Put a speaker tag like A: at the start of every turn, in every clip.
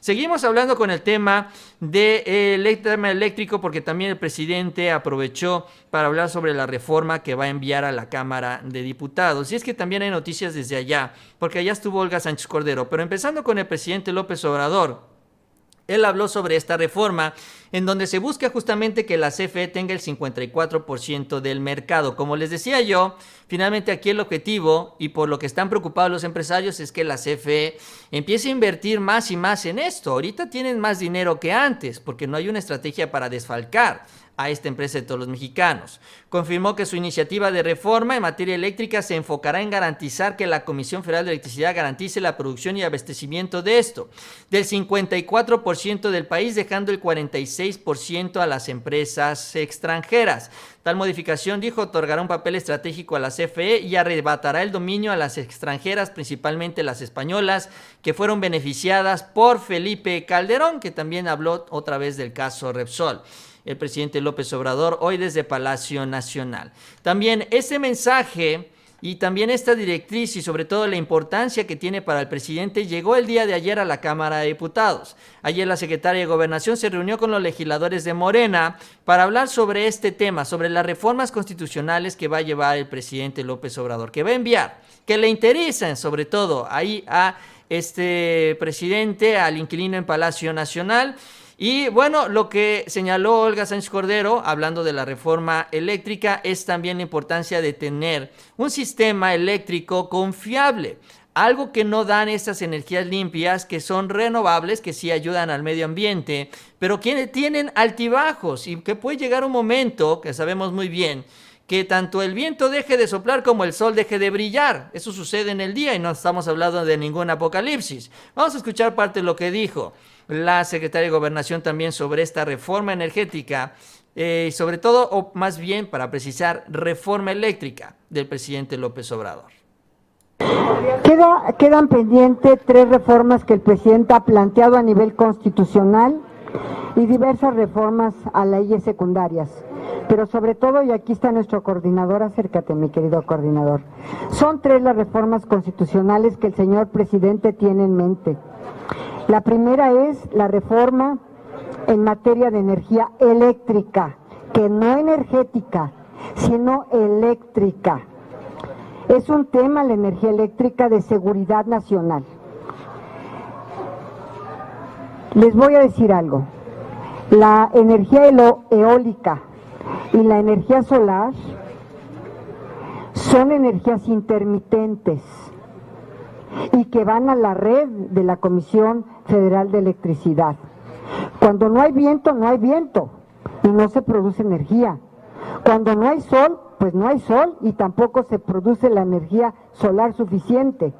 A: Seguimos hablando con el tema tema eléctrico, porque también el presidente aprovechó para hablar sobre la reforma que va a enviar a la Cámara de Diputados. Y es que también hay noticias desde allá, porque allá estuvo Olga Sánchez Cordero. Pero empezando con el presidente López Obrador. Él habló sobre esta reforma en donde se busca justamente que la CFE tenga el 54% del mercado. Como les decía yo, finalmente aquí el objetivo y por lo que están preocupados los empresarios es que la CFE empiece a invertir más y más en esto. Ahorita tienen más dinero que antes porque no hay una estrategia para desfalcar a esta empresa de todos los mexicanos. Confirmó que su iniciativa de reforma en materia eléctrica se enfocará en garantizar que la Comisión Federal de Electricidad garantice la producción y abastecimiento de esto, del 54% del país, dejando el 46% a las empresas extranjeras. Tal modificación, dijo, otorgará un papel estratégico a la CFE y arrebatará el dominio a las extranjeras, principalmente las españolas, que fueron beneficiadas por Felipe Calderón, que también habló otra vez del caso Repsol. El presidente López Obrador hoy desde Palacio Nacional. También este mensaje y también esta directriz y sobre todo la importancia que tiene para el presidente llegó el día de ayer a la Cámara de Diputados. Ayer la secretaria de Gobernación se reunió con los legisladores de Morena para hablar sobre este tema, sobre las reformas constitucionales que va a llevar el presidente López Obrador, que va a enviar, que le interesan sobre todo ahí a este presidente, al inquilino en Palacio Nacional. Y bueno, lo que señaló Olga Sánchez Cordero, hablando de la reforma eléctrica, es también la importancia de tener un sistema eléctrico confiable. Algo que no dan estas energías limpias, que son renovables, que sí ayudan al medio ambiente, pero que tienen altibajos y que puede llegar un momento, que sabemos muy bien, que tanto el viento deje de soplar como el sol deje de brillar. Eso sucede en el día y no estamos hablando de ningún apocalipsis. Vamos a escuchar parte de lo que dijo la secretaria de Gobernación también sobre esta reforma energética, sobre todo, o más bien para precisar, reforma eléctrica del presidente López Obrador.
B: Quedan pendientes 3 reformas que el presidente ha planteado a nivel constitucional y diversas reformas a leyes secundarias. Pero sobre todo, y aquí está nuestro coordinador, acércate mi querido coordinador, son 3 las reformas constitucionales que el señor presidente tiene en mente. La primera es la reforma en materia de energía eléctrica, que no energética, sino eléctrica. Es un tema, la energía eléctrica, de seguridad nacional. Les voy a decir algo. La energía eólica y la energía solar son energías intermitentes y que van a la red de la Comisión Federal de Electricidad. Cuando no hay viento y no se produce energía. Cuando no hay sol, pues no hay sol y tampoco se produce la energía solar suficiente.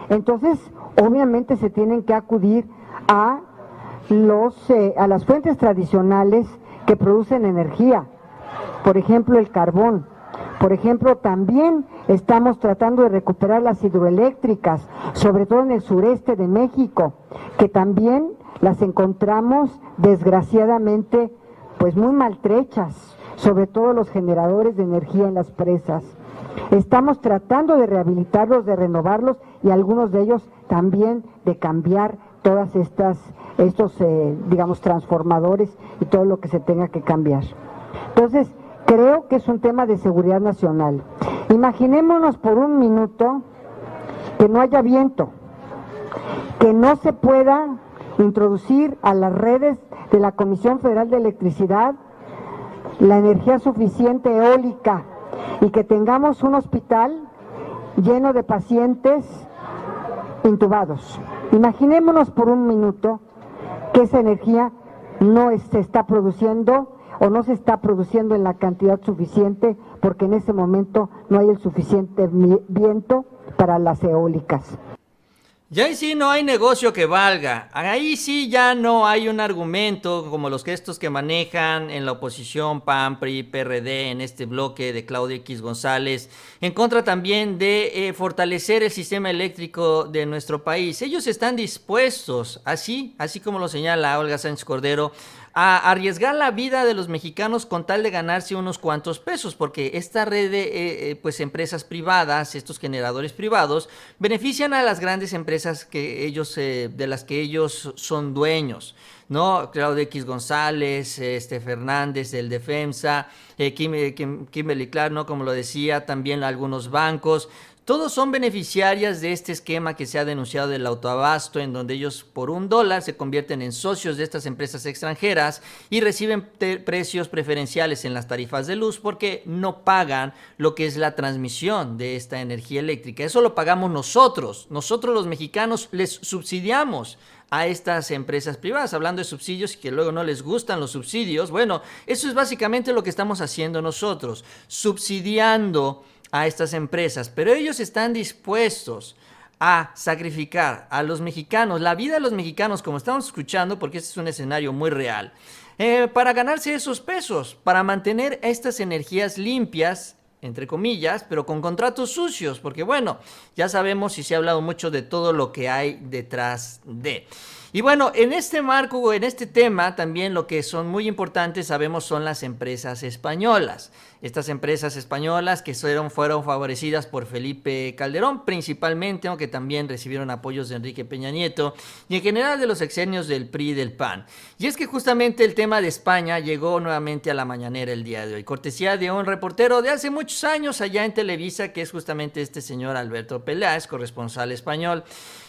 B: Entonces, obviamente se tienen que acudir a las fuentes tradicionales que producen energía. Por ejemplo, el carbón. Por ejemplo, también estamos tratando de recuperar las hidroeléctricas, sobre todo en el sureste de México, que también las encontramos desgraciadamente pues muy maltrechas, sobre todo los generadores de energía en las presas. Estamos tratando de rehabilitarlos, de renovarlos y algunos de ellos también de cambiar todas estos transformadores y todo lo que se tenga que cambiar. Entonces, creo que es un tema de seguridad nacional. Imaginémonos por un minuto que no haya viento, que no se pueda introducir a las redes de la Comisión Federal de Electricidad la energía suficiente eólica y que tengamos un hospital lleno de pacientes intubados. Imaginémonos por un minuto que esa energía no se está produciendo o no se está produciendo en la cantidad suficiente porque en ese momento no hay el suficiente viento para las eólicas.
A: Ya ahí sí no hay negocio que valga, ahí sí ya no hay un argumento como los gestos que manejan en la oposición PAN, PRI, PRD, en este bloque de Claudia X González, en contra también de fortalecer el sistema eléctrico de nuestro país. Ellos están dispuestos, así como lo señala Olga Sánchez Cordero, a arriesgar la vida de los mexicanos con tal de ganarse unos cuantos pesos, porque esta red de empresas privadas, estos generadores privados, benefician a las grandes empresas empresas que ellos, de las que ellos son dueños, ¿no? Claudio X González, Fernández del Defensa, Kimberly-Clark, ¿no? Como lo decía, también algunos bancos. Todos son beneficiarias de este esquema que se ha denunciado del autoabasto, en donde ellos por $1 se convierten en socios de estas empresas extranjeras y reciben precios preferenciales en las tarifas de luz porque no pagan lo que es la transmisión de esta energía eléctrica. Eso lo pagamos nosotros. Nosotros los mexicanos les subsidiamos a estas empresas privadas, hablando de subsidios y que luego no les gustan los subsidios. Bueno, eso es básicamente lo que estamos haciendo nosotros, subsidiando a estas empresas, pero ellos están dispuestos a sacrificar a los mexicanos, la vida de los mexicanos, como estamos escuchando, porque este es un escenario muy real, para ganarse esos pesos, para mantener estas energías limpias, entre comillas, pero con contratos sucios, porque bueno, ya sabemos y se ha hablado mucho de todo lo que hay detrás de. Y bueno, en este marco, en este tema, también lo que son muy importantes, sabemos, son las empresas españolas. Estas empresas españolas que fueron favorecidas por Felipe Calderón, principalmente, aunque también recibieron apoyos de Enrique Peña Nieto, y en general de los sexenios del PRI y del PAN. Y es que justamente el tema de España llegó nuevamente a la mañanera el día de hoy, cortesía de un reportero de hace muchos años allá en Televisa, que es justamente este señor Alberto Peláez, corresponsal español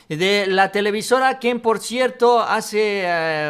A: de la televisora, quien por cierto hace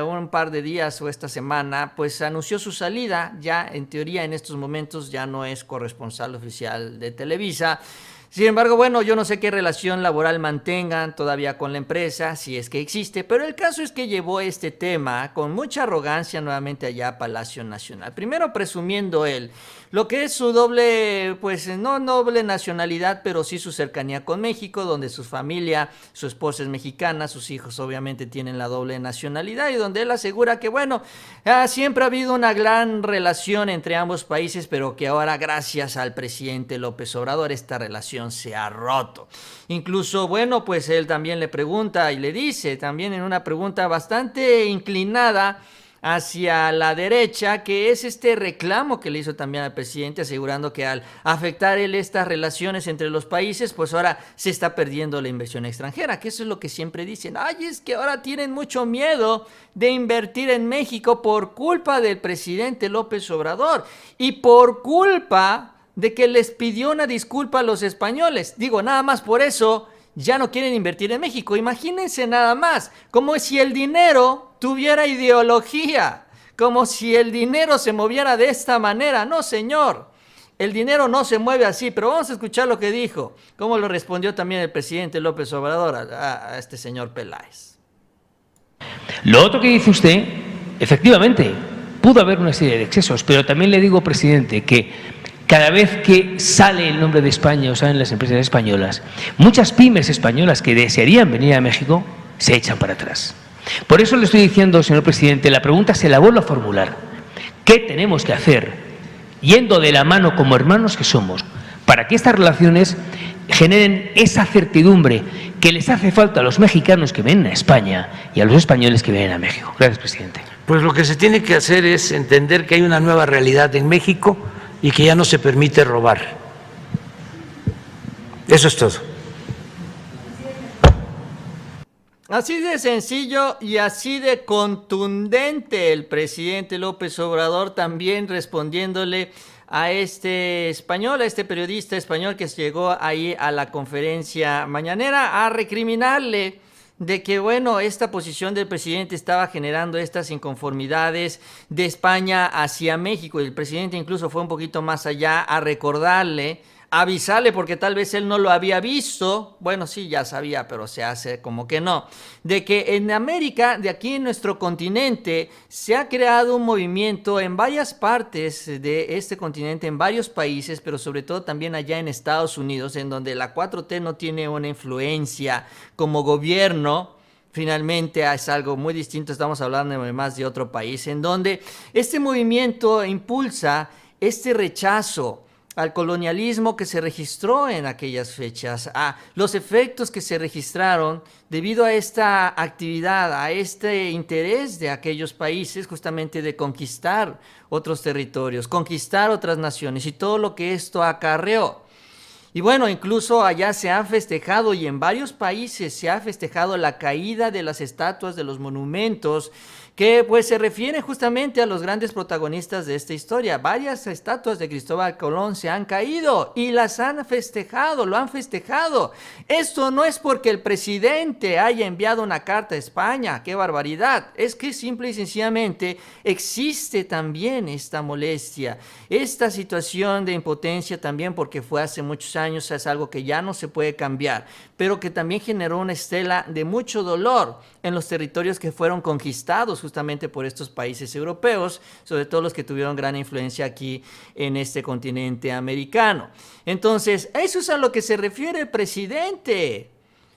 A: un par de días o esta semana pues anunció su salida. Ya en teoría en estos momentos ya no es corresponsal oficial de Televisa. Sin embargo, bueno, yo no sé qué relación laboral mantengan todavía con la empresa, si es que existe, pero el caso es que llevó este tema con mucha arrogancia nuevamente allá a Palacio Nacional. Primero presumiendo él lo que es su doble, pues no doble nacionalidad, pero sí su cercanía con México, donde su familia, su esposa es mexicana, sus hijos obviamente tienen la doble nacionalidad, y donde él asegura que bueno, siempre ha habido una gran relación entre ambos países, pero que ahora gracias al presidente López Obrador esta relación se ha roto. Incluso, bueno, pues él también le pregunta y le dice, también en una pregunta bastante inclinada hacia la derecha, que es este reclamo que le hizo también al presidente, asegurando que al afectar él estas relaciones entre los países, pues ahora se está perdiendo la inversión extranjera, que eso es lo que siempre dicen. Ay, es que ahora tienen mucho miedo de invertir en México por culpa del presidente López Obrador y por culpa de que les pidió una disculpa a los españoles. Digo, nada más por eso ya no quieren invertir en México. Imagínense nada más, como si el dinero tuviera ideología, como si el dinero se moviera de esta manera. No, señor, el dinero no se mueve así. Pero vamos a escuchar lo que dijo, cómo lo respondió también el presidente López Obrador a este señor Peláez.
C: Lo otro que dice usted, efectivamente, pudo haber una serie de excesos, pero también le digo, presidente, que cada vez que sale el nombre de España o salen las empresas españolas, muchas pymes españolas que desearían venir a México se echan para atrás. Por eso le estoy diciendo, señor presidente, la pregunta se la vuelvo a formular. ¿Qué tenemos que hacer, yendo de la mano como hermanos que somos, para que estas relaciones generen esa certidumbre que les hace falta a los mexicanos que vienen a España y a los españoles que vienen a México? Gracias, presidente.
D: Pues lo que se tiene que hacer es entender que hay una nueva realidad en México y que ya no se permite robar. Eso es todo.
A: Así de sencillo y así de contundente el presidente López Obrador, también respondiéndole a este español, a este periodista español que llegó ahí a la conferencia mañanera a recriminarle de que, bueno, esta posición del presidente estaba generando estas inconformidades de España hacia México. Y el presidente incluso fue un poquito más allá a recordarle, avisarle, porque tal vez él no lo había visto, bueno, sí, ya sabía, pero se hace como que no, de que en América, de aquí en nuestro continente, se ha creado un movimiento en varias partes de este continente, en varios países, pero sobre todo también allá en Estados Unidos, en donde la 4T no tiene una influencia como gobierno. Finalmente es algo muy distinto, estamos hablando más de otro país, en donde este movimiento impulsa este rechazo al colonialismo que se registró en aquellas fechas, a los efectos que se registraron debido a esta actividad, a este interés de aquellos países justamente de conquistar otros territorios, conquistar otras naciones y todo lo que esto acarreó. Y bueno, incluso allá se ha festejado y en varios países se ha festejado la caída de las estatuas, de los monumentos, que pues se refieren justamente a los grandes protagonistas de esta historia. Varias estatuas de Cristóbal Colón se han caído y las han festejado, lo han festejado. Esto no es porque el presidente haya enviado una carta a España, qué barbaridad. Es que simple y sencillamente existe también esta molestia, esta situación de impotencia también porque fue hace muchos años, es algo que ya no se puede cambiar, pero que también generó una estela de mucho dolor en los territorios que fueron conquistados justamente por estos países europeos, sobre todo los que tuvieron gran influencia aquí en este continente americano. Entonces, eso es a lo que se refiere el presidente.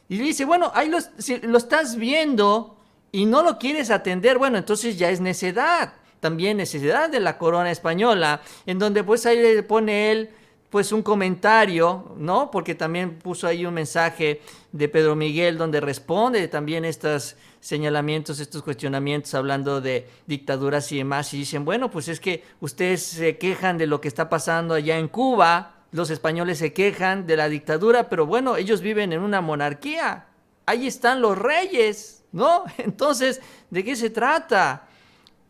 A: Y dice, bueno, ahí si lo estás viendo y no lo quieres atender, bueno, entonces ya es necedad. También necesidad de la corona española, en donde pues ahí le pone él pues un comentario, ¿no? Porque también puso ahí un mensaje de Pedro Miguel donde responde también estos señalamientos, estos cuestionamientos hablando de dictaduras y demás, y dicen, bueno, pues es que ustedes se quejan de lo que está pasando allá en Cuba, los españoles se quejan de la dictadura, pero bueno, ellos viven en una monarquía, ahí están los reyes, ¿no? Entonces, ¿de qué se trata?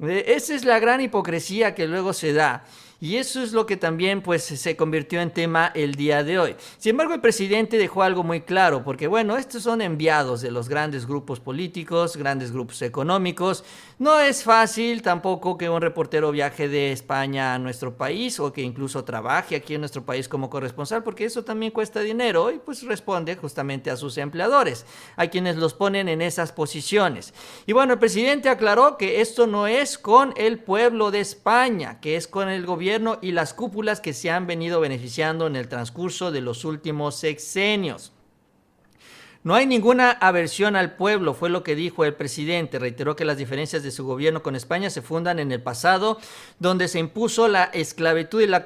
A: Esa es la gran hipocresía que luego se da. Y eso es lo que también pues se convirtió en tema el día de hoy. Sin embargo, el presidente dejó algo muy claro, porque bueno, estos son enviados de los grandes grupos políticos, grandes grupos económicos. No es fácil tampoco que un reportero viaje de España a nuestro país o que incluso trabaje aquí en nuestro país como corresponsal, porque eso también cuesta dinero y pues responde justamente a sus empleadores, a quienes los ponen en esas posiciones. Y bueno, el presidente aclaró que esto no es con el pueblo de España, que es con el gobierno y las cúpulas que se han venido beneficiando en el transcurso de los últimos sexenios. No hay ninguna aversión al pueblo, fue lo que dijo el presidente. Reiteró que las diferencias de su gobierno con España se fundan en el pasado, donde se impuso la esclavitud y la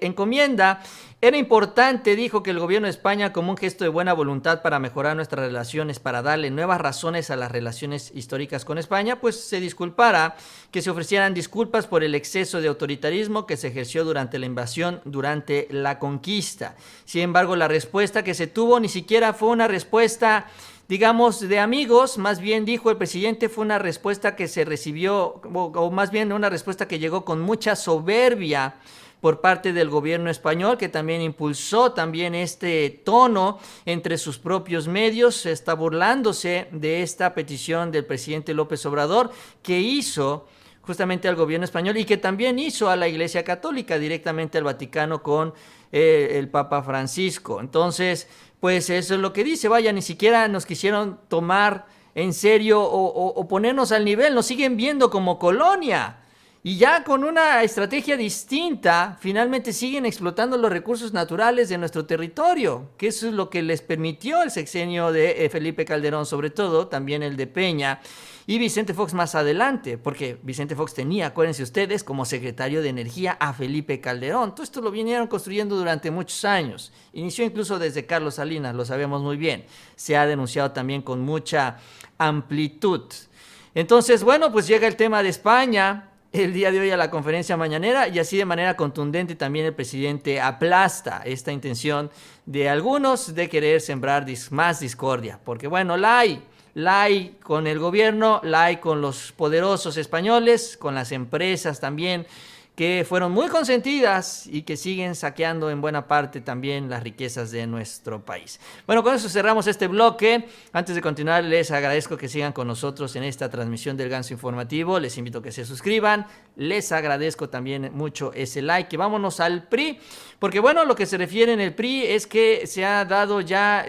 A: encomienda. Era importante, dijo, que el gobierno de España, como un gesto de buena voluntad para mejorar nuestras relaciones, para darle nuevas razones a las relaciones históricas con España, pues se disculpara, que se ofrecieran disculpas por el exceso de autoritarismo que se ejerció durante la invasión, durante la conquista. Sin embargo, la respuesta que se tuvo ni siquiera fue una respuesta, digamos, de amigos, más bien, dijo el presidente, fue una respuesta que se recibió, o más bien una respuesta que llegó con mucha soberbia por parte del gobierno español, que también impulsó también este tono entre sus propios medios, está burlándose de esta petición del presidente López Obrador, que hizo justamente al gobierno español y que también hizo a la Iglesia Católica, directamente al Vaticano con el Papa Francisco. Entonces, pues eso es lo que dice, vaya, ni siquiera nos quisieron tomar en serio o ponernos al nivel, nos siguen viendo como colonia. Y ya con una estrategia distinta, finalmente siguen explotando los recursos naturales de nuestro territorio, que eso es lo que les permitió el sexenio de Felipe Calderón, sobre todo, también el de Peña, y Vicente Fox más adelante, porque Vicente Fox tenía, acuérdense ustedes, como secretario de Energía a Felipe Calderón. Todo esto lo vinieron construyendo durante muchos años. Inició incluso desde Carlos Salinas, lo sabemos muy bien. Se ha denunciado también con mucha amplitud. Entonces, bueno, pues llega el tema de España el día de hoy a la conferencia mañanera, y así de manera contundente también el presidente aplasta esta intención de algunos de querer sembrar más discordia, porque bueno, la hay con el gobierno, la hay con los poderosos españoles, con las empresas también, que fueron muy consentidas y que siguen saqueando en buena parte también las riquezas de nuestro país. Bueno, con eso cerramos este bloque. Antes de continuar, les agradezco que sigan con nosotros en esta transmisión del Ganso Informativo. Les invito a que se suscriban. Les agradezco también mucho ese like. Y vámonos al PRI, porque bueno, lo que se refiere en el PRI es que se ha dado ya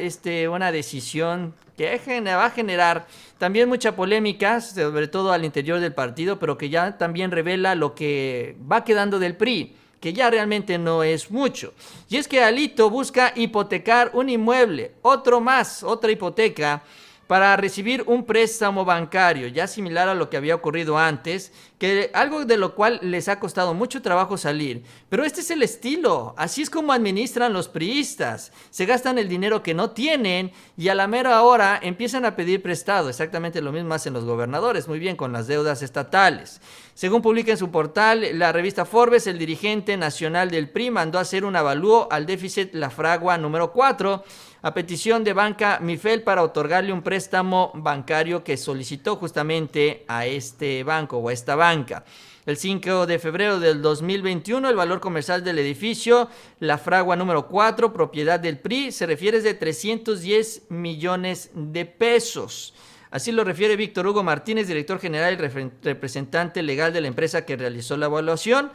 A: una decisión que va a generar también mucha polémica, sobre todo al interior del partido, pero que ya también revela lo que va quedando del PRI, que ya realmente no es mucho. Y es que Alito busca hipotecar un inmueble, otra hipoteca, para recibir un préstamo bancario, ya similar a lo que había ocurrido antes, que algo de lo cual les ha costado mucho trabajo salir. Pero este es el estilo, así es como administran los priistas. Se gastan el dinero que no tienen y a la mera hora empiezan a pedir prestado. Exactamente lo mismo hacen los gobernadores, muy bien, con las deudas estatales. Según publica en su portal la revista Forbes, el dirigente nacional del PRI mandó a hacer un avalúo al déficit La Fragua número 4, a petición de Banca Mifel para otorgarle un préstamo bancario que solicitó justamente a este banco o a esta banca. El 5 de febrero del 2021, el valor comercial del edificio La Fragua número 4, propiedad del PRI, se refiere de 310 millones de pesos. Así lo refiere Víctor Hugo Martínez, director general y representante legal de la empresa que realizó la evaluación.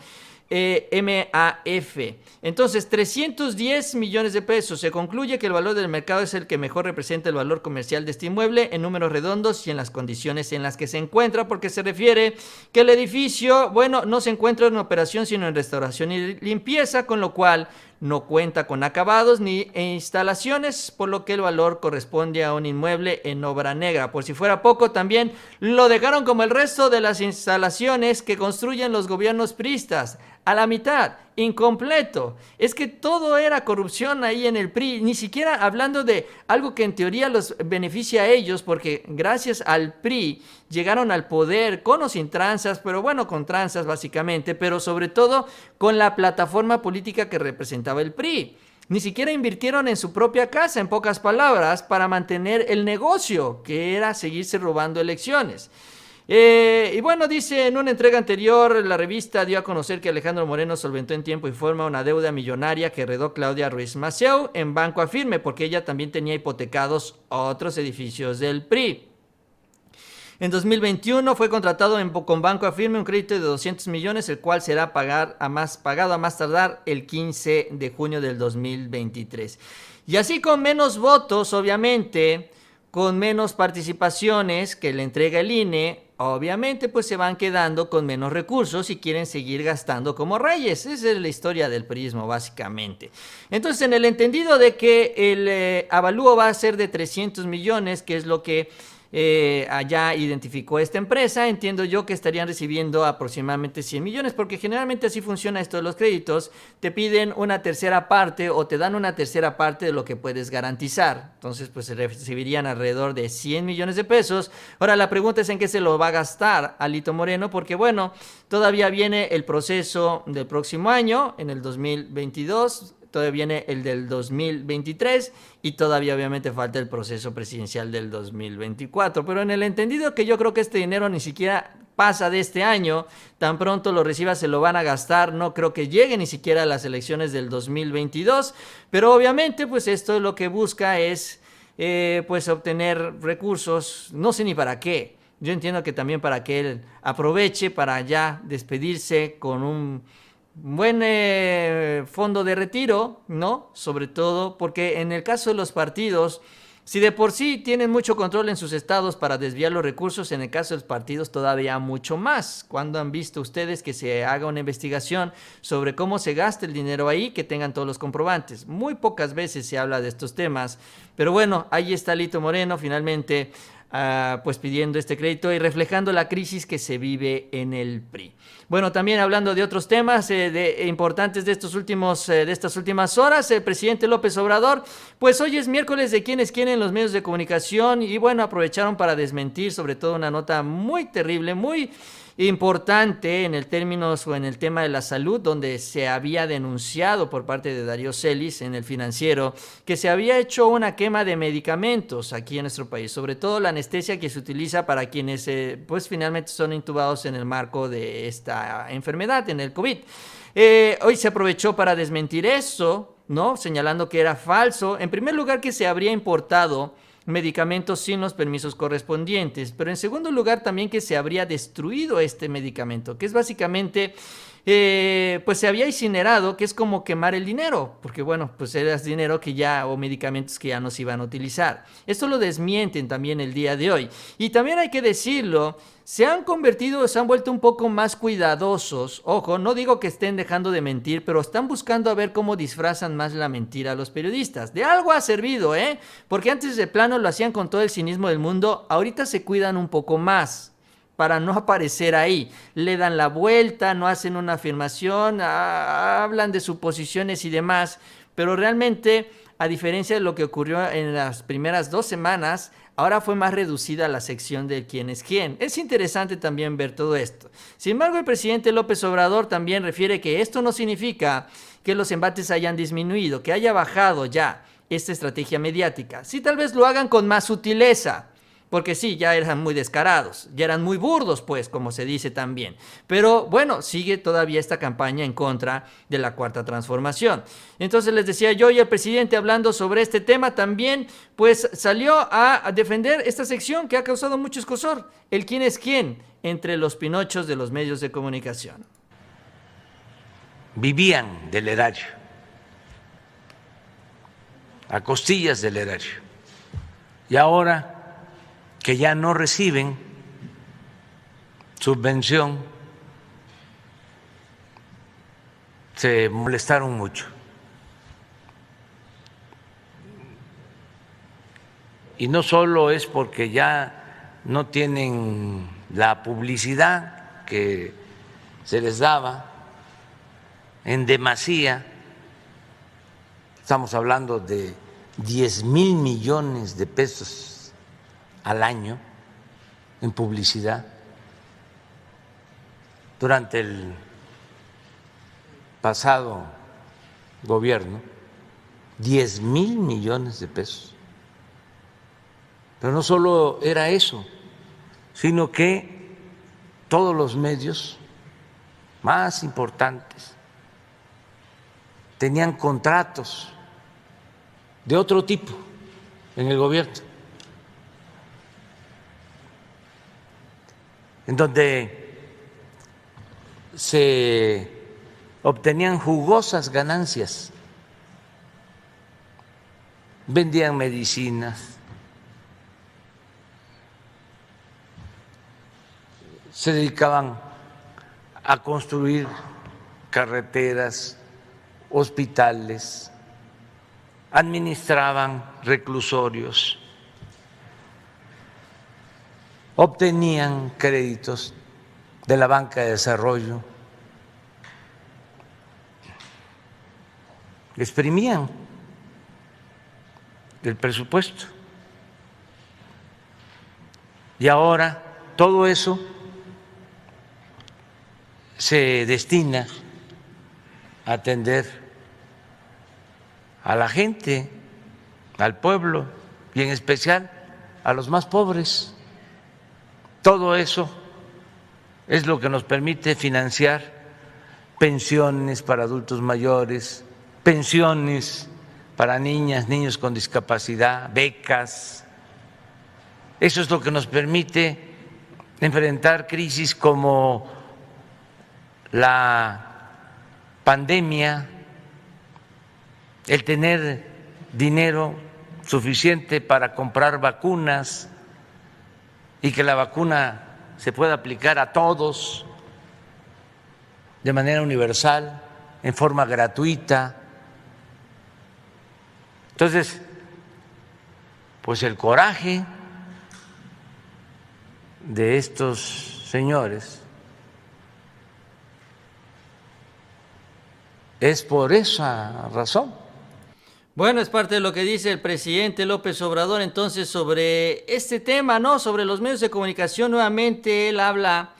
A: MAF. Entonces, 310 millones de pesos. Se concluye que el valor del mercado es el que mejor representa el valor comercial de este inmueble en números redondos y en las condiciones en las que se encuentra, porque se refiere que el edificio, bueno, no se encuentra en operación sino en restauración y limpieza, con lo cual no cuenta con acabados ni instalaciones, por lo que el valor corresponde a un inmueble en obra negra. Por si fuera poco, también lo dejaron como el resto de las instalaciones que construyen los gobiernos priistas, a la mitad, incompleto. Es que todo era corrupción ahí en el PRI, ni siquiera hablando de algo que en teoría los beneficia a ellos, porque gracias al PRI llegaron al poder con o sin tranzas, pero bueno, con tranzas básicamente, pero sobre todo con la plataforma política que representaba el PRI. Ni siquiera invirtieron en su propia casa, en pocas palabras, para mantener el negocio, que era seguirse robando elecciones. Y bueno, dice, en una entrega anterior, la revista dio a conocer que Alejandro Moreno solventó en tiempo y forma una deuda millonaria que heredó Claudia Ruiz Massieu en Banco Afirme, porque ella también tenía hipotecados otros edificios del PRI. En 2021 fue contratado con Banco Afirme un crédito de 200 millones, el cual será pagado a más tardar el 15 de junio del 2023. Y así con menos votos, obviamente, con menos participaciones que le entrega el INE, obviamente pues se van quedando con menos recursos y quieren seguir gastando como reyes. Esa es la historia del priismo básicamente. Entonces, en el entendido de que el avalúo va a ser de 300 millones, que es lo que allá identificó esta empresa, entiendo yo que estarían recibiendo aproximadamente 100 millones, porque generalmente así funciona esto de los créditos, te piden una tercera parte o te dan una tercera parte de lo que puedes garantizar. Entonces pues se recibirían alrededor de 100 millones de pesos. Ahora la pregunta es en qué se lo va a gastar Alito Moreno, porque bueno, todavía viene el proceso del próximo año, en el 2022, todavía viene el del 2023 y todavía obviamente falta el proceso presidencial del 2024. Pero en el entendido que yo creo que este dinero ni siquiera pasa de este año, tan pronto lo reciba se lo van a gastar, no creo que llegue ni siquiera a las elecciones del 2022, pero obviamente pues esto lo que busca es pues obtener recursos, no sé ni para qué. Yo entiendo que también para que él aproveche para ya despedirse con un buen fondo de retiro, ¿no? Sobre todo porque en el caso de los partidos, si de por sí tienen mucho control en sus estados para desviar los recursos, en el caso de los partidos todavía mucho más. ¿Cuándo han visto ustedes que se haga una investigación sobre cómo se gasta el dinero ahí, que tengan todos los comprobantes? Muy pocas veces se habla de estos temas, pero bueno, ahí está Alito Moreno finalmente pues pidiendo este crédito y reflejando la crisis que se vive en el PRI. Bueno, también hablando de otros temas importantes de estas últimas horas, el presidente López Obrador, pues hoy es miércoles de quienes quieren los medios de comunicación y bueno, aprovecharon para desmentir sobre todo una nota muy terrible, muy importante en el tema de la salud, donde se había denunciado por parte de Darío Celis en El Financiero que se había hecho una quema de medicamentos aquí en nuestro país, sobre todo la anestesia que se utiliza para quienes pues finalmente son intubados en el marco de esta enfermedad, en el COVID. Hoy se aprovechó para desmentir eso, ¿no? Señalando que era falso. En primer lugar, que se habría importado medicamentos sin los permisos correspondientes, pero en segundo lugar también que se habría destruido este medicamento, que es básicamente pues se había incinerado, que es como quemar el dinero, porque bueno, pues era dinero que ya, o medicamentos que ya no se iban a utilizar. Esto lo desmienten también el día de hoy. Y también hay que decirlo, se han vuelto un poco más cuidadosos. Ojo, no digo que estén dejando de mentir, pero están buscando a ver cómo disfrazan más la mentira a los periodistas. De algo ha servido, ¿eh? Porque antes de plano lo hacían con todo el cinismo del mundo, ahorita se cuidan un poco más para no aparecer ahí. Le dan la vuelta, no hacen una afirmación, hablan de suposiciones y demás, pero realmente, a diferencia de lo que ocurrió en las primeras 2 semanas, ahora fue más reducida la sección de quién es quién. Es interesante también ver todo esto. Sin embargo, el presidente López Obrador también refiere que esto no significa que los embates hayan disminuido, que haya bajado ya esta estrategia mediática. Sí, tal vez lo hagan con más sutileza, porque sí, ya eran muy descarados, ya eran muy burdos, pues, como se dice también. Pero bueno, sigue todavía esta campaña en contra de la Cuarta Transformación. Entonces les decía yo, y el presidente hablando sobre este tema también, pues salió a defender esta sección que ha causado mucho escozor, el quién es quién entre los pinochos de los medios de comunicación.
D: Vivían del erario, a costillas del erario. Y ahora que ya no reciben subvención, se molestaron mucho. Y no solo es porque ya no tienen la publicidad que se les daba en demasía, estamos hablando de 10,000 millones de pesos al año en publicidad durante el pasado gobierno, 10,000 millones de pesos. Pero no solo era eso, sino que todos los medios más importantes tenían contratos de otro tipo en el gobierno, en donde se obtenían jugosas ganancias, vendían medicinas, se dedicaban a construir carreteras, hospitales, administraban reclusorios, obtenían créditos de la banca de desarrollo, exprimían el presupuesto. Y ahora todo eso se destina a atender a la gente, al pueblo y en especial a los más pobres. Todo eso es lo que nos permite financiar pensiones para adultos mayores, pensiones para niñas, niños con discapacidad, becas. Eso es lo que nos permite enfrentar crisis como la pandemia, el tener dinero suficiente para comprar vacunas y que la vacuna se pueda aplicar a todos de manera universal, en forma gratuita. Entonces, pues el coraje de estos señores es por esa razón.
A: Bueno, es parte de lo que dice el presidente López Obrador entonces sobre este tema, ¿no? Sobre los medios de comunicación, nuevamente él habla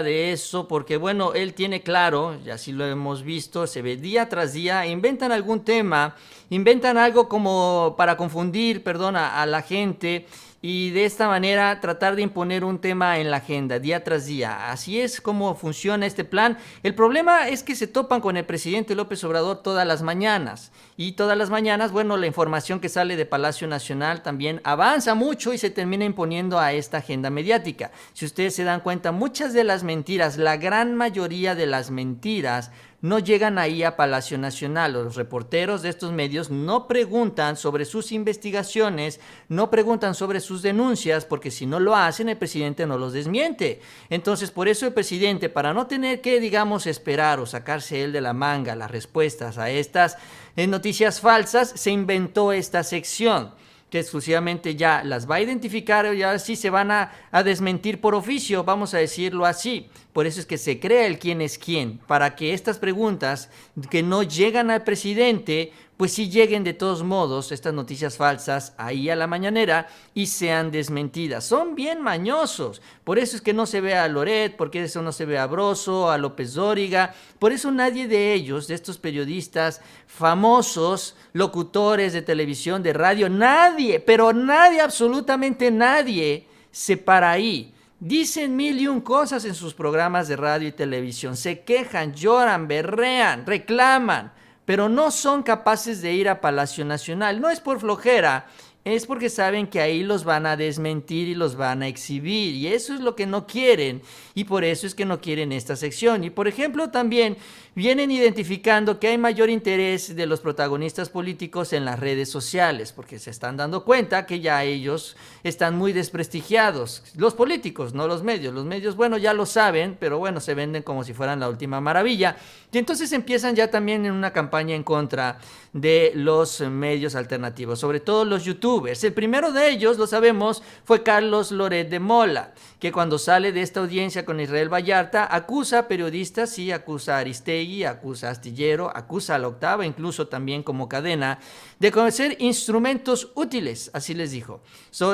A: de eso porque, bueno, él tiene claro, y así lo hemos visto, se ve día tras día, inventan algún tema, inventan algo como para confundir, a la gente y de esta manera tratar de imponer un tema en la agenda día tras día. Así es como funciona este plan. El problema es que se topan con el presidente López Obrador todas las mañanas, y todas las mañanas, bueno, la información que sale de Palacio Nacional también avanza mucho y se termina imponiendo a esta agenda mediática. Si ustedes se dan cuenta, muchas de las mentiras, la gran mayoría de las mentiras, no llegan ahí a Palacio Nacional. Los reporteros de estos medios no preguntan sobre sus investigaciones, no preguntan sobre sus denuncias, porque si no lo hacen, el presidente no los desmiente. Entonces, por eso el presidente, para no tener que, digamos, esperar o sacarse él de la manga las respuestas a estas noticias falsas, se inventó esta sección, que exclusivamente ya las va a identificar y ahora sí se van a desmentir por oficio, vamos a decirlo así. Por eso es que se crea el quién es quién, para que estas preguntas que no llegan al presidente, pues sí lleguen de todos modos, estas noticias falsas, ahí a la mañanera y sean desmentidas. Son bien mañosos, por eso es que no se ve a Loret, porque eso no se ve a Broso, a López Dóriga, por eso nadie de ellos, de estos periodistas famosos, locutores de televisión, de radio, nadie, pero nadie, absolutamente nadie, se para ahí. Dicen mil y un cosas en sus programas de radio y televisión, se quejan, lloran, berrean, reclaman, pero no son capaces de ir a Palacio Nacional. No es por flojera, es porque saben que ahí los van a desmentir y los van a exhibir, y eso es lo que no quieren, y por eso es que no quieren esta sección. Y por ejemplo también vienen identificando que hay mayor interés de los protagonistas políticos en las redes sociales, porque se están dando cuenta que ya ellos están muy desprestigiados, los políticos, no los medios, bueno, ya lo saben, pero bueno, se venden como si fueran la última maravilla, y entonces empiezan ya también en una campaña en contra de los medios alternativos, sobre todo los youtubers. El primero de ellos, lo sabemos, fue Carlos Loret de Mola, que cuando sale de esta audiencia con Israel Vallarta, acusa a periodistas, sí, acusa a Aristegui, acusa a Astillero, acusa a La Octava, incluso también como cadena, de conocer instrumentos útiles, así les dijo,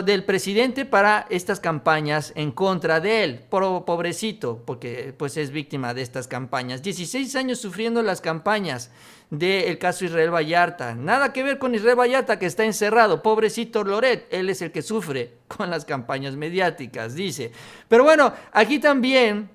A: del presidente para estas campañas en contra de él. Pobrecito, porque pues es víctima de estas campañas. 16 años sufriendo las campañas del caso Israel Vallarta. Nada que ver con Israel Vallarta, que está encerrado. Pobrecito Loret, él es el que sufre con las campañas mediáticas, dice. Pero bueno, aquí también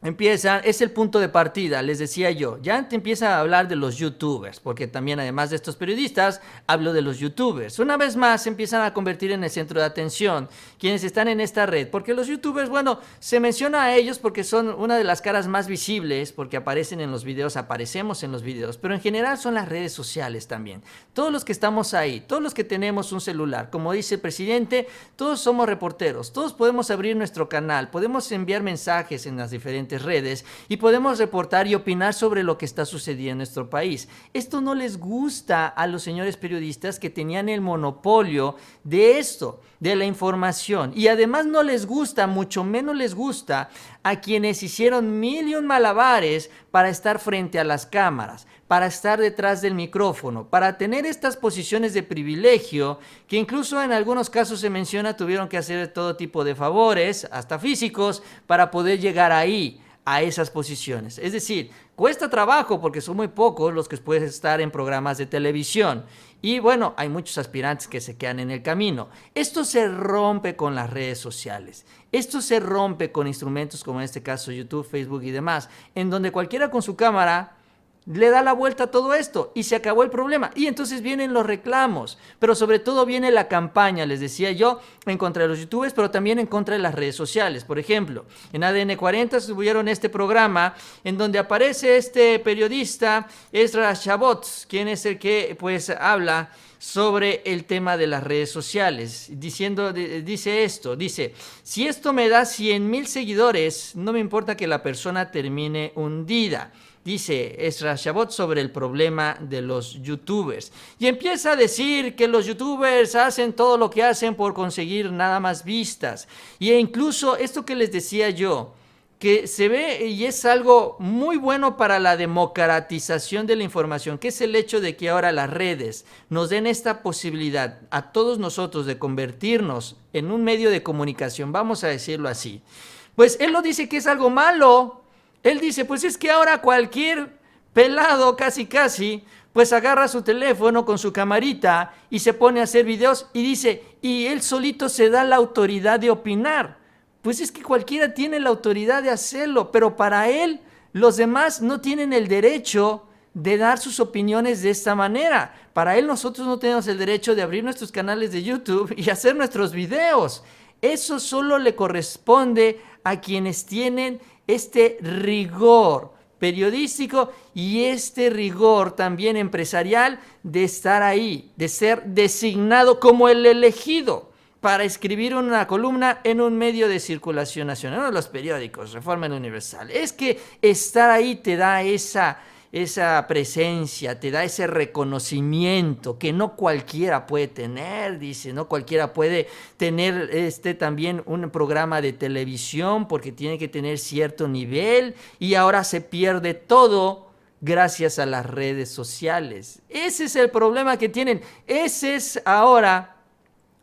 A: es el punto de partida, les decía yo, ya te empieza a hablar de los youtubers, porque también además de estos periodistas, hablo de los youtubers. Una vez más se empiezan a convertir en el centro de atención quienes están en esta red, porque los youtubers, bueno, se menciona a ellos porque son una de las caras más visibles, porque aparecen en los videos, aparecemos en los videos, pero en general son las redes sociales también. Todos los que estamos ahí, todos los que tenemos un celular, como dice el presidente, todos somos reporteros, todos podemos abrir nuestro canal, podemos enviar mensajes en las diferentes redes y podemos reportar y opinar sobre lo que está sucediendo en nuestro país. Esto no les gusta a los señores periodistas que tenían el monopolio de esto, de la información, y además no les gusta, mucho menos les gusta a quienes hicieron mil y un malabares para estar frente a las cámaras, para estar detrás del micrófono, para tener estas posiciones de privilegio que incluso en algunos casos se menciona tuvieron que hacer todo tipo de favores, hasta físicos, para poder llegar ahí, a esas posiciones. Es decir, cuesta trabajo porque son muy pocos los que pueden estar en programas de televisión. Y bueno, hay muchos aspirantes que se quedan en el camino. Esto se rompe con las redes sociales. Esto se rompe con instrumentos como en este caso YouTube, Facebook y demás, en donde cualquiera con su cámara le da la vuelta a todo esto y se acabó el problema. Y entonces vienen los reclamos, pero sobre todo viene la campaña, les decía yo, en contra de los youtubers, pero también en contra de las redes sociales. Por ejemplo, en ADN 40 subieron este programa en donde aparece este periodista Ezra Shabot, quien es el que pues habla sobre el tema de las redes sociales, dice esto, si esto me da 100,000 seguidores, no me importa que la persona termine hundida. Dice Ezra Shabot sobre el problema de los youtubers. Y empieza a decir que los youtubers hacen todo lo que hacen por conseguir nada más vistas. E incluso esto que les decía yo, que se ve y es algo muy bueno para la democratización de la información, que es el hecho de que ahora las redes nos den esta posibilidad a todos nosotros de convertirnos en un medio de comunicación, vamos a decirlo así. Pues él lo dice que es algo malo. Él dice, pues es que ahora cualquier pelado casi pues agarra su teléfono con su camarita y se pone a hacer videos y dice, y él solito se da la autoridad de opinar. Pues es que cualquiera tiene la autoridad de hacerlo, pero para él los demás no tienen el derecho de dar sus opiniones de esta manera. Para él nosotros no tenemos el derecho de abrir nuestros canales de YouTube y hacer nuestros videos. Eso solo le corresponde a quienes tienen este rigor periodístico y este rigor también empresarial de estar ahí, de ser designado como el elegido para escribir una columna en un medio de circulación nacional, uno de los periódicos, Reforma Universal. Es que estar ahí te da esa presencia, te da ese reconocimiento que no cualquiera puede tener, dice, no cualquiera puede tener también un programa de televisión porque tiene que tener cierto nivel y ahora se pierde todo gracias a las redes sociales. Ese es el problema que tienen, ese es ahora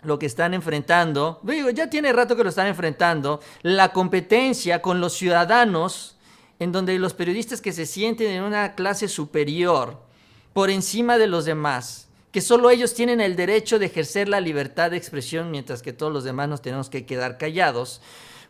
A: lo que están enfrentando, digo, ya tiene rato que lo están enfrentando, la competencia con los ciudadanos, en donde los periodistas que se sienten en una clase superior, por encima de los demás, que solo ellos tienen el derecho de ejercer la libertad de expresión, mientras que todos los demás nos tenemos que quedar callados.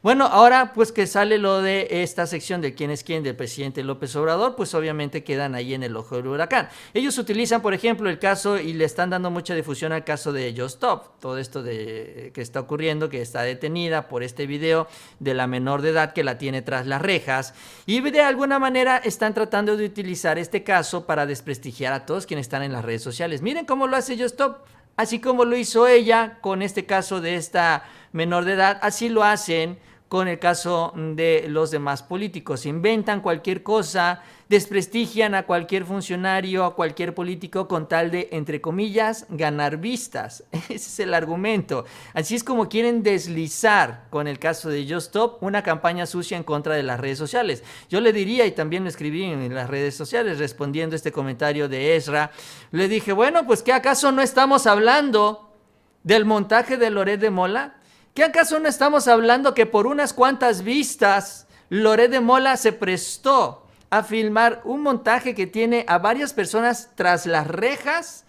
A: Bueno, ahora pues que sale lo de esta sección de quién es quién del presidente López Obrador, pues obviamente quedan ahí en el ojo del huracán. Ellos utilizan, por ejemplo, el caso y le están dando mucha difusión al caso de Yostop, todo esto que está ocurriendo, que está detenida por este video de la menor de edad que la tiene tras las rejas y de alguna manera están tratando de utilizar este caso para desprestigiar a todos quienes están en las redes sociales. Miren cómo lo hace Yostop, así como lo hizo ella con este caso de esta menor de edad, así lo hacen con el caso de los demás políticos. Inventan cualquier cosa, desprestigian a cualquier funcionario, a cualquier político con tal de, entre comillas, ganar vistas. Ese es el argumento. Así es como quieren deslizar, con el caso de Yostop, una campaña sucia en contra de las redes sociales. Yo le diría, y también lo escribí en las redes sociales, respondiendo a este comentario de Ezra, le dije, bueno, pues ¿qué acaso no estamos hablando del montaje de Loret de Mola? ¿Qué acaso no estamos hablando que por unas cuantas vistas Loret de Mola se prestó a filmar un montaje que tiene a varias personas tras las rejas?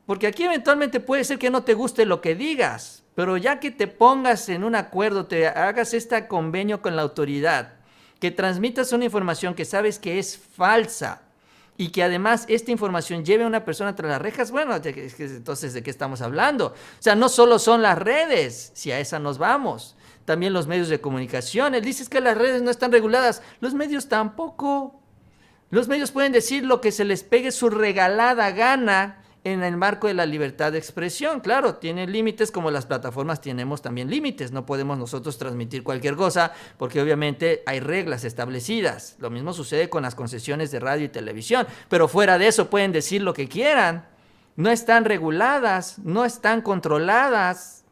A: Porque aquí eventualmente puede ser que no te guste lo que digas, pero ya que te pongas en un acuerdo, te hagas este convenio con la autoridad, que transmitas una información que sabes que es falsa, y que además esta información lleve a una persona tras las rejas, bueno, entonces ¿de qué estamos hablando? O sea, no solo son las redes, si a esa nos vamos, también los medios de comunicación. Él dice que las redes no están reguladas, los medios tampoco. Los medios pueden decir lo que se les pegue su regalada gana en el marco de la libertad de expresión. Claro, tienen límites como las plataformas tenemos también límites. No podemos nosotros transmitir cualquier cosa porque obviamente hay reglas establecidas. Lo mismo sucede con las concesiones de radio y televisión. Pero fuera de eso pueden decir lo que quieran. No están reguladas, no están controladas.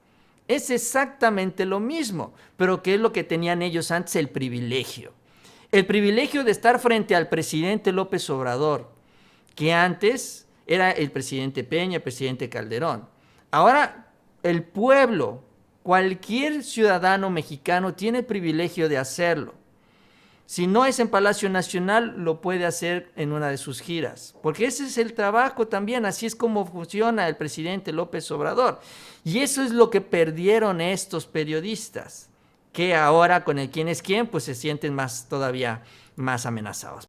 A: Es exactamente lo mismo. Pero ¿qué es lo que tenían ellos antes? El privilegio. El privilegio de estar frente al presidente López Obrador, que antes era el presidente Peña, el presidente Calderón. Ahora el pueblo, cualquier ciudadano mexicano tiene el privilegio de hacerlo. Si no es en Palacio Nacional, lo puede hacer en una de sus giras. Porque ese es el trabajo también, así es como funciona el presidente López Obrador. Y eso es lo que perdieron estos periodistas, que ahora con el quién es quién, pues se sienten todavía más amenazados.